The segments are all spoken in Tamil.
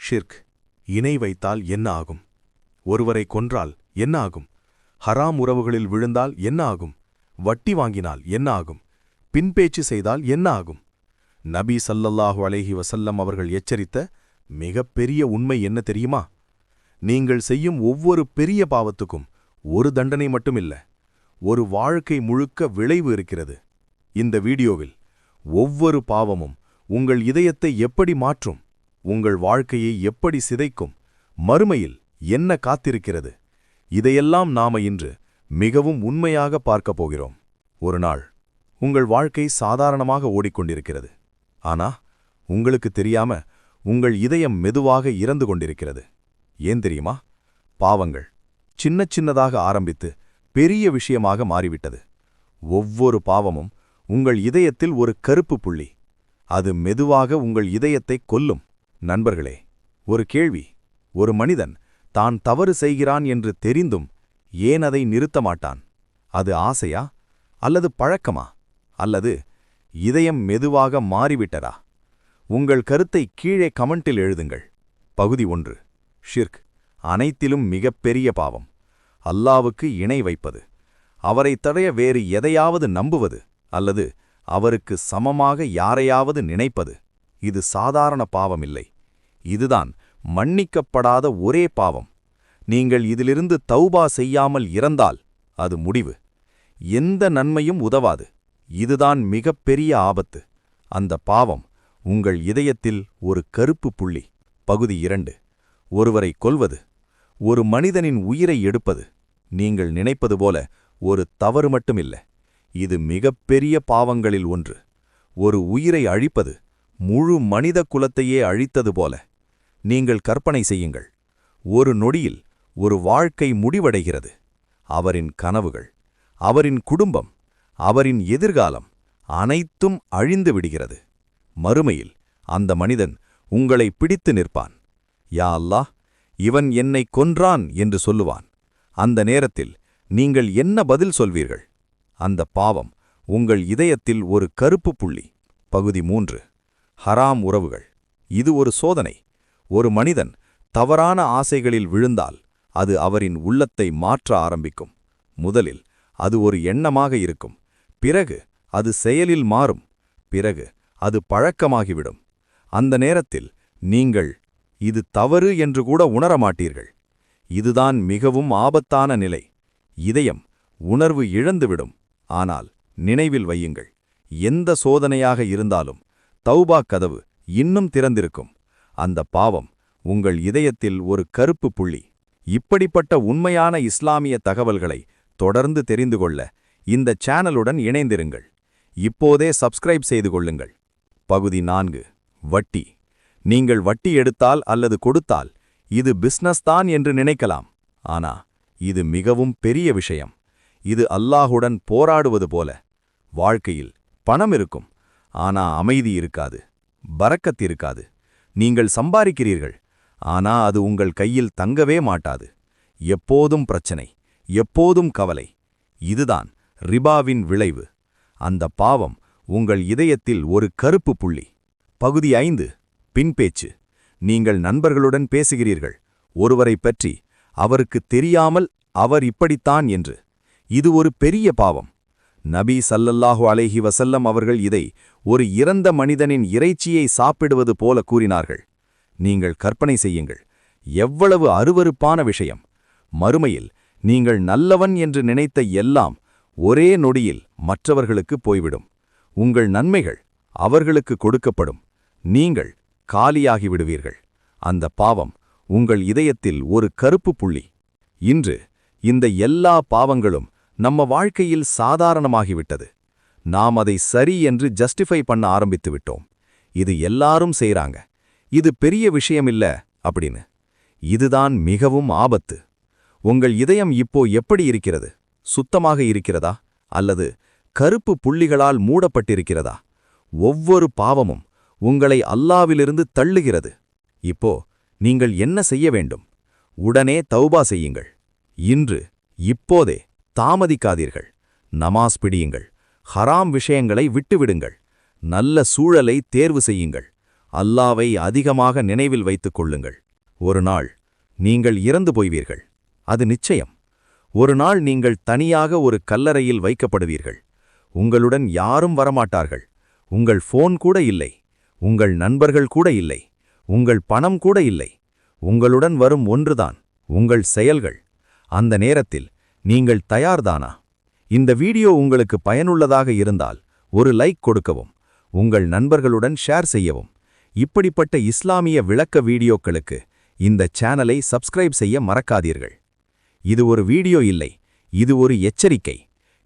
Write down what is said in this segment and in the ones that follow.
ஷிர்க் இணை வைத்தால் என்ன ஆகும்? ஒருவரை கொன்றால் என்ன ஆகும்? ஹராம் உறவுகளில் விழுந்தால் என்ன ஆகும்? வட்டி வாங்கினால் என்ன ஆகும்? பின்பேச்சு செய்தால் என்ன ஆகும்? நபி ஸல்லல்லாஹு அலைஹி வஸல்லம் அவர்கள் எச்சரித்த மிகப்பெரிய உண்மை என்ன தெரியுமா? நீங்கள் செய்யும் ஒவ்வொரு பெரிய பாவத்துக்கும் ஒரு தண்டனை மட்டுமில்ல, ஒரு வாழ்க்கை முழுக்க விளைவு இருக்கிறது. இந்த வீடியோவில் ஒவ்வொரு பாவமும் உங்கள் இதயத்தை எப்படி மாற்றும், உங்கள் வாழ்க்கையை எப்படி சிதைக்கும், மறுமையில் என்ன காத்திருக்கிறது, இதையெல்லாம் நாம இன்று மிகவும் உண்மையாக பார்க்கப் போகிறோம். ஒரு நாள் உங்கள் வாழ்க்கை சாதாரணமாக ஓடிக்கொண்டிருக்கிறது. ஆனா உங்களுக்கு தெரியாம உங்கள் இதயம் மெதுவாக இறந்து கொண்டிருக்கிறது. ஏன் தெரியுமா? பாவங்கள் சின்ன சின்னதாக ஆரம்பித்து பெரிய விஷயமாக மாறிவிட்டது. ஒவ்வொரு பாவமும் உங்கள் இதயத்தில் ஒரு கருப்பு புள்ளி. அது மெதுவாக உங்கள் இதயத்தை கொல்லும். நண்பர்களே, ஒரு கேள்வி. ஒரு மனிதன் தான் தவறு செய்கிறான் என்று தெரிந்தும் ஏன் அதை நிறுத்த மாட்டான்? அது ஆசையா, அல்லது பழக்கமா, அல்லது இதயம் மெதுவாக மாறிவிட்டதா? உங்கள் கருத்தை கீழே கமெண்டில் எழுதுங்கள். பகுதி 1. ஷிர்க் அனைத்திலும் மிகப்பெரிய பாவம். அல்லாவுக்கு இணை வைப்பது, அவரை தடைய வேறு எதையாவது நம்புவது, அல்லது அவருக்கு சமமாக யாரையாவது நினைப்பது. இது சாதாரண பாவமில்லை. இதுதான் மன்னிக்கப்படாத ஒரே பாவம். நீங்கள் இதிலிருந்து தௌபா செய்யாமல் இறந்தால் அது முடிவு. எந்த நன்மையும் உதவாது. இதுதான் மிகப்பெரிய ஆபத்து. அந்த பாவம் உங்கள் இதயத்தில் ஒரு கருப்பு புள்ளி. பகுதி 2. ஒருவரை கொல்வது, ஒரு மனிதனின் உயிரை எடுப்பது நீங்கள் நினைப்பது போல ஒரு தவறு மட்டுமில்லை. இது மிகப்பெரிய பாவங்களில் ஒன்று. ஒரு உயிரை அழிப்பது முழு மனித குலத்தையே அழித்தது போல. நீங்கள் கற்பனை செய்யுங்கள். ஒரு நொடியில் ஒரு வாழ்க்கை முடிவடைகிறது. அவரின் கனவுகள், அவரின் குடும்பம், அவரின் எதிர்காலம் அனைத்தும் அழிந்து விடுகிறது. மறுமையில் அந்த மனிதன் உங்களை பிடித்து நிற்பான். யா அல்லாஹ், இவன் என்னை கொன்றான் என்று சொல்லுவான். அந்த நேரத்தில் நீங்கள் என்ன பதில் சொல்வீர்கள்? அந்த பாவம் உங்கள் இதயத்தில் ஒரு கருப்பு புள்ளி. பகுதி 3. ஹராம் உறவுகள். இது ஒரு சோதனை. ஒரு மனிதன் தவறான ஆசைகளில் விழுந்தால் அது அவரின் உள்ளத்தை மாற்ற ஆரம்பிக்கும். முதலில் அது ஒரு எண்ணமாக இருக்கும். பிறகு அது செயலில் மாறும். பிறகு அது பழக்கமாகிவிடும். அந்த நேரத்தில் நீங்கள் இது தவறு என்று கூட உணரமாட்டீர்கள். இதுதான் மிகவும் ஆபத்தான நிலை. இதயம் உணர்வு இழந்துவிடும். ஆனால் நினைவில் வையுங்கள், எந்த சோதனையாக இருந்தாலும் தௌபா கதவு இன்னும் திறந்திருக்கும். அந்த பாவம் உங்கள் இதயத்தில் ஒரு கருப்பு புள்ளி. இப்படிப்பட்ட உண்மையான இஸ்லாமிய தகவல்களை தொடர்ந்து தெரிந்து கொள்ள இந்த சேனலுடன் இணைந்திருங்கள். இப்போதே சப்ஸ்கிரைப் செய்து கொள்ளுங்கள். பகுதி 4. வட்டி. நீங்கள் வட்டி எடுத்தால் அல்லது கொடுத்தால் இது பிஸ்னஸ் தான் என்று நினைக்கலாம். ஆனா இது மிகவும் பெரிய விஷயம். இது அல்லாஹுடன் போராடுவது போல. வாழ்க்கையில் பணம் இருக்கும், ஆனா அமைதி இருக்காது, பரக்கத் இருக்காது. நீங்கள் சம்பாதிக்கிறீர்கள், ஆனா அது உங்கள் கையில் தங்கவே மாட்டாது. எப்போதும் பிரச்சனை, எப்போதும் கவலை. இதுதான் ரிபாவின் விளைவு. அந்த பாவம் உங்கள் இதயத்தில் ஒரு கருப்பு புள்ளி. பகுதி 5. பின்பேச்சு. நீங்கள் நண்பர்களுடன் பேசுகிறீர்கள் ஒருவரை பற்றி, அவருக்கு தெரியாமல் அவர் இப்படித்தான் என்று. இது ஒரு பெரிய பாவம். நபி ஸல்லல்லாஹு அலைஹி வஸல்லம் அவர்கள் இதை ஒரு இறந்த மனிதனின் இறைச்சியை சாப்பிடுவது போல கூறினார்கள். நீங்கள் கற்பனை செய்யுங்கள், எவ்வளவு அருவருப்பான விஷயம். மறுமையில் நீங்கள் நல்லவன் என்று நினைத்த எல்லாம் ஒரே நொடியில் மற்றவர்களுக்கு போய்விடும். உங்கள் நன்மைகள் அவர்களுக்கு கொடுக்கப்படும். நீங்கள் காலியாகிவிடுவீர்கள். அந்த பாவம் உங்கள் இதயத்தில் ஒரு கருப்பு புள்ளி. இன்று இந்த எல்லா பாவங்களும் நம்ம வாழ்க்கையில் சாதாரணமாகிவிட்டது. நாம் அதை சரி என்று ஜஸ்டிஃபை பண்ண ஆரம்பித்து விட்டோம். இது எல்லாரும் செய்றாங்க, இது பெரிய விஷயமில்ல அப்படின்னு. இதுதான் மிகவும் ஆபத்து. உங்கள் இதயம் இப்போ எப்படி இருக்கிறது? சுத்தமாக இருக்கிறதா, அல்லது கருப்பு புள்ளிகளால் மூடப்பட்டிருக்கிறதா? ஒவ்வொரு பாவமும் உங்களை அல்லாவிலிருந்து தள்ளுகிறது. இப்போ நீங்கள் என்ன செய்ய வேண்டும்? உடனே தௌபா செய்யுங்கள். இன்று, இப்போதே தாமதிக்காதீர்கள். நமாஸ் பிடியுங்கள். ஹராம் விஷயங்களை விட்டுவிடுங்கள். நல்ல சூழலை தேர்வு செய்யுங்கள். அல்லாவை அதிகமாக நினைவில் வைத்துக் கொள்ளுங்கள். ஒரு நாள் நீங்கள் இறந்து போய்வீர்கள், அது நிச்சயம். ஒரு நாள் நீங்கள் தனியாக ஒரு கல்லறையில் வைக்கப்படுவீர்கள். உங்களுடன் யாரும் வரமாட்டார்கள். உங்கள் போன் கூட இல்லை, உங்கள் நண்பர்கள் கூட இல்லை, உங்கள் பணம் கூட இல்லை. உங்களுடன் வரும் ஒன்றுதான், உங்கள் செயல்கள். அந்த நேரத்தில் நீங்கள் தயார்தானா? இந்த வீடியோ உங்களுக்கு பயனுள்ளதாக இருந்தால் ஒரு லைக் கொடுக்கவும், உங்கள் நண்பர்களுடன் ஷேர் செய்யவும். இப்படிப்பட்ட இஸ்லாமிய விளக்க வீடியோக்களுக்கு இந்த சேனலை சப்ஸ்கிரைப் செய்ய மறக்காதீர்கள். இது ஒரு வீடியோ இல்லை, இது ஒரு எச்சரிக்கை.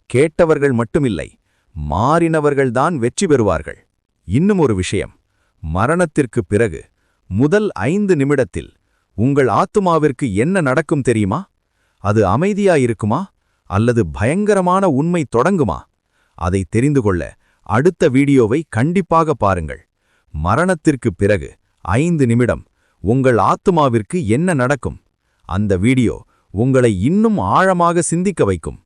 கேட்டவர்கள் மட்டுமில்லை, மாறினவர்கள்தான் வெற்றி பெறுவார்கள். இன்னும் ஒரு விஷயம், மரணத்திற்கு பிறகு முதல் 5 நிமிடத்தில் உங்கள் ஆத்துமாவிற்கு என்ன நடக்கும் தெரியுமா? அது அமைதியாயிருக்குமா அல்லது பயங்கரமான உண்மை தொடங்குமா? அதை தெரிந்து கொள்ள அடுத்த வீடியோவை கண்டிப்பாக பாருங்கள். மரணத்திற்கு பிறகு 5 நிமிடம் உங்கள் ஆத்துமாவிற்கு என்ன நடக்கும்? அந்த வீடியோ உங்களை இன்னும் ஆழமாக சிந்திக்க வைக்கும்.